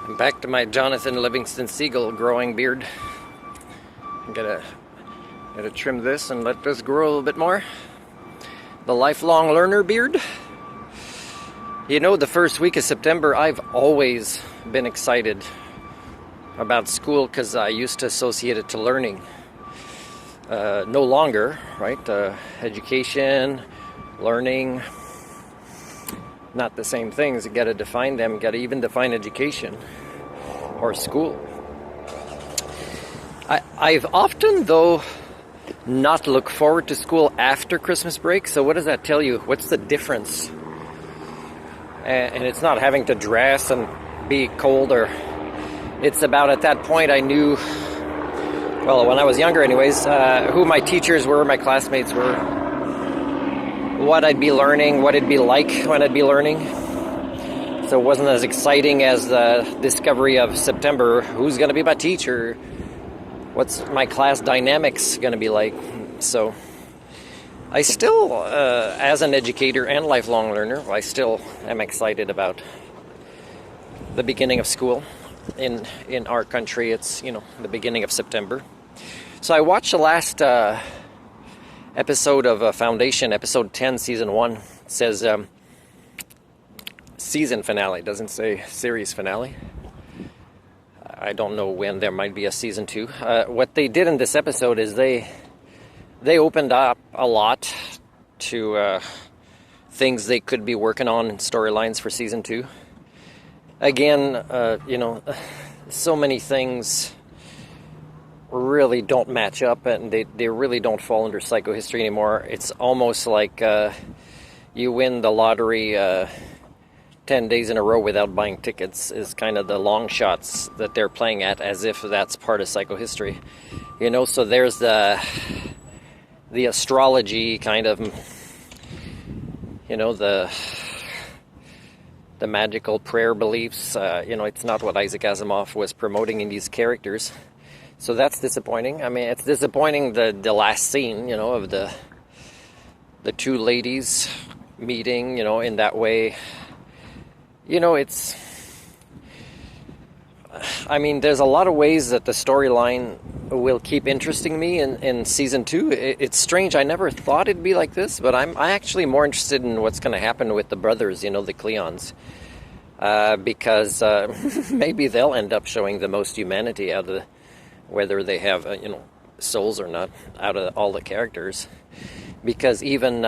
I'm back to my Jonathan Livingston Seagull growing beard. I'm gotta trim this and let this grow a little bit more. The lifelong learner beard. You know, the first week of September, I've always been excited about school because I used to associate it to learning. No longer, right? Education, learning, not the same things. You gotta define them. You gotta even define education or school. I've often, though, not looked forward to school after Christmas break. So what does that tell you? What's the difference? And it's not having to dress and be cold, or it's about at that point I knew, well, when I was younger anyways, who my teachers were, my classmates were, what I'd be learning, what it'd be like when I'd be learning. So it wasn't as exciting as the discovery of September. Who's going to be my teacher? What's my class dynamics going to be like? So I still, as an educator and lifelong learner, I still am excited about the beginning of school. In our country, it's, the beginning of September. So I watched the last episode of Foundation, episode 10, season 1. It says season finale. It doesn't say series finale. I don't know when there might be a season 2. What they did in this episode is they opened up a lot to things they could be working on in storylines for season 2. Again, so many things really don't match up, and they really don't fall under psychohistory anymore. It's almost like you win the lottery 10 days in a row without buying tickets is kind of the long shots that they're playing at, as if that's part of psychohistory. So there's the astrology kind of, the magical prayer beliefs. It's not what Isaac Asimov was promoting in these characters. So that's disappointing. I mean, it's disappointing the last scene, of the two ladies meeting, in that way. There's a lot of ways that the storyline will keep interesting me in season 2. It's strange. I never thought it'd be like this, but I'm actually more interested in what's going to happen with the brothers, the Cleons. Because maybe they'll end up showing the most humanity out of whether they have, souls or not, out of all the characters. Because even,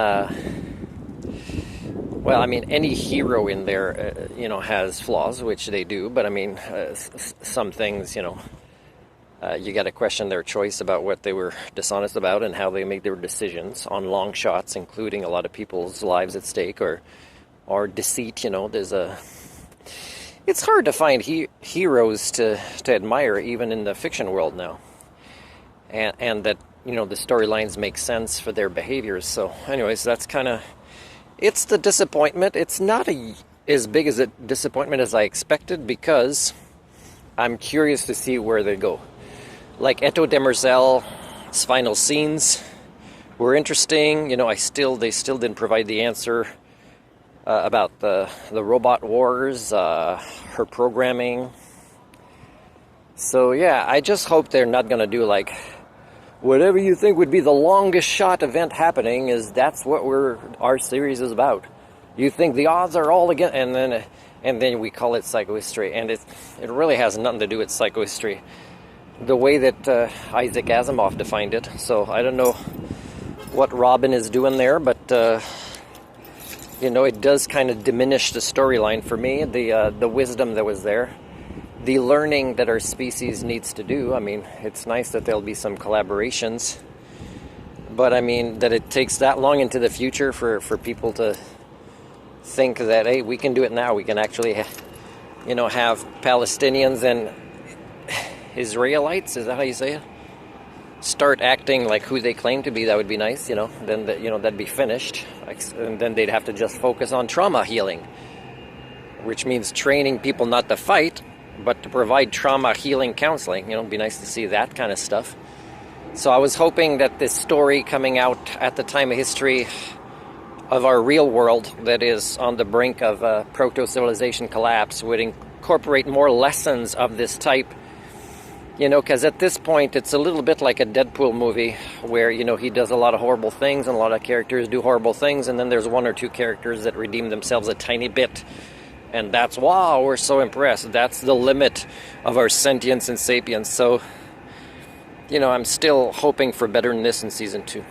any hero in there, has flaws, which they do. But some things, you got to question their choice about what they were dishonest about and how they made their decisions on long shots, including a lot of people's lives at stake, or deceit. It's hard to find heroes to admire, even in the fiction world now, and that the storylines make sense for their behaviors. So, anyways, that's kind of, it's the disappointment. It's not as big as a disappointment as I expected, because I'm curious to see where they go. Like Eto Demerzel's final scenes were interesting. They still didn't provide the answer about the robot wars, her programming. So yeah, I just hope they're not going to do like whatever you think would be the longest shot event happening is that's what our series is about. You think the odds are all against, and then we call it psychohistory, and it really has nothing to do with psychohistory the way that Isaac Asimov defined it. So I don't know what Robyn is doing there, but it does kind of diminish the storyline for me, the wisdom that was there, the learning that our species needs to do. It's nice that there'll be some collaborations, but that it takes that long into the future for people to think that, hey, we can do it now. We can actually, have Palestinians and Israelites, is that how you say it? Start acting like who they claim to be. That would be nice, then that'd be finished, and then they'd have to just focus on trauma healing, which means training people not to fight but to provide trauma healing counseling. It'd be nice to see that kind of stuff. So I was hoping that this story coming out at the time of history of our real world that is on the brink of proto-civilization collapse would incorporate more lessons of this type. You know, because at this point, it's a little bit like a Deadpool movie where, you know, he does a lot of horrible things and a lot of characters do horrible things, and then there's one or two characters that redeem themselves a tiny bit. And that's, wow, we're so impressed. That's the limit of our sentience and sapience. So, you know, I'm still hoping for better than this in season 2.